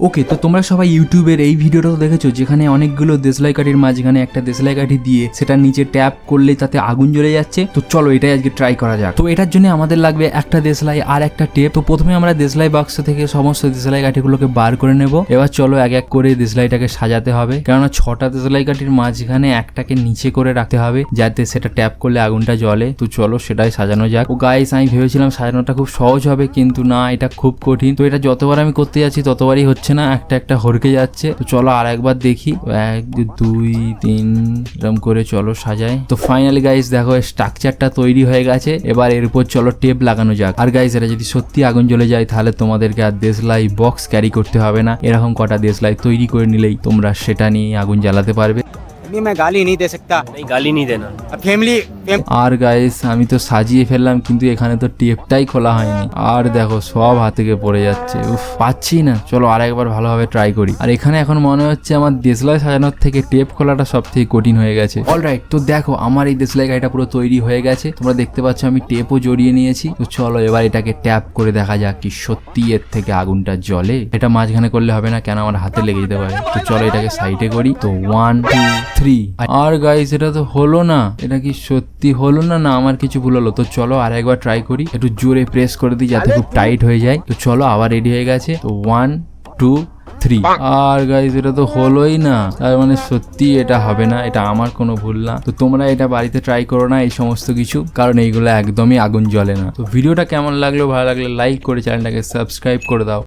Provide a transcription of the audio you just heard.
ওকে, তো তোমরা সবাই ইউটিউবের এই ভিডিওটা তো দেখেছো যেখানে অনেকগুলো দেশলাই কাঠির মাঝখানে একটা দেশলাই কাঠি দিয়ে সেটা নিচে ট্যাপ করলে তাতে আগুন জ্বলে যাচ্ছে। তো চলো এটাই আজকে ট্রাই করা যাক। তো এটার জন্য আমাদের লাগবে একটা দেশলাই আর একটা টেপ। তো প্রথমে আমরা দেশলাই বাক্স থেকে সমস্ত দেশলাই কাঠিগুলোকে বার করে নেব। এবার চলো এক এক করে দেশলাইটাকে সাজাতে হবে, কেননা 6টা দেশলাই কাঠির মাঝখানে একটাকে নিচে করে রাখতে হবে যাতে সেটা ট্যাপ করলে আগুনটা জ্বলে। তো চলো সেটাই সাজানো যাক। ও গাইস, আমি ভেবেছিলাম সাজানোটা খুব সহজ হবে, কিন্তু না, এটা খুব কঠিন। তো এটা যতবার আমি করতে যাচ্ছি ততবারই হচ্ছে না, একটা একটা হরকে যাচ্ছে। তো চলো আর একবার দেখি, 1 2 3 এরকম করে চলো সাজাই। তো ফাইনালি গাইস দেখো স্ট্রাকচারটা তৈরি হয়ে গেছে। এবার এর উপর চলো টেপ লাগানো যাক। আর গাইস, এটা যদি সত্যি আগুন জ্বলে যায় তাহলে তোমাদেরকে আর দেশলাই বক্স ক্যারি করতে হবে না, এরকম কটা দেশলাই তৈরি করে নিলেই তোমরা সেটা নিয়ে আগুন জ্বালাতে পারবে। मैं गाली नहीं दे सकता। नहीं, गाली नहीं देना। फैमिली আর গাইস, আমি তো সাজিয়ে ফেললাম কিন্তু এখানে তো টেপটাই খোলা হয়নি। আর দেখো সব হাত থেকে পড়ে যাচ্ছে, উফ পাচ্ছি না। চলো আর একবার ভালোভাবে ট্রাই করি। আর এখানে এখন মনে হচ্ছে আমার দেশলাই সাজানোর থেকে টেপ খোলাটা সব থেকে কঠিন হয়ে গেছে। অলরাইট, তো দেখো আমার এই দেশলাই গাড়িটা পুরো তৈরি হয়ে গেছে। তোমরা দেখতে পাচ্ছ আমি টেপও জড়িয়ে নিয়েছি। তো চলো এবার এটাকে ট্যাপ করে দেখা যাক কি সত্যি এর থেকে আগুনটা জ্বলে। এটা মাঝখানে করলে হবে না, কেন আমার হাতে লেগে যেতে পারে। তো চলো এটাকে সাইডে করি। তো 1 2 3। আর গাইস, এটা তো হলো না। এটা কি সত্যি হলো না? না আমার কিছু ভুল হলো? তো চলো আর একবার ট্রাই করি, একটু জোরে প্রেস করে দিই যাতে খুব টাইট হয়ে যায়। তো চলো আবার রেডি হয়ে গেছে। তো 1 2 3। আর গাইস, এটা তো হলোই না। তার মানে সত্যি এটা হবে না, এটা আমার কোনো ভুল না। তো তোমরা এটা বাড়িতে ট্রাই করো না এই সমস্ত কিছু, কারণ এইগুলো একদমই আগুন জ্বলে না। তো ভিডিওটা কেমন লাগলো, ভালো লাগলে লাইক করে চ্যানেলটাকে সাবস্ক্রাইব করে দাও।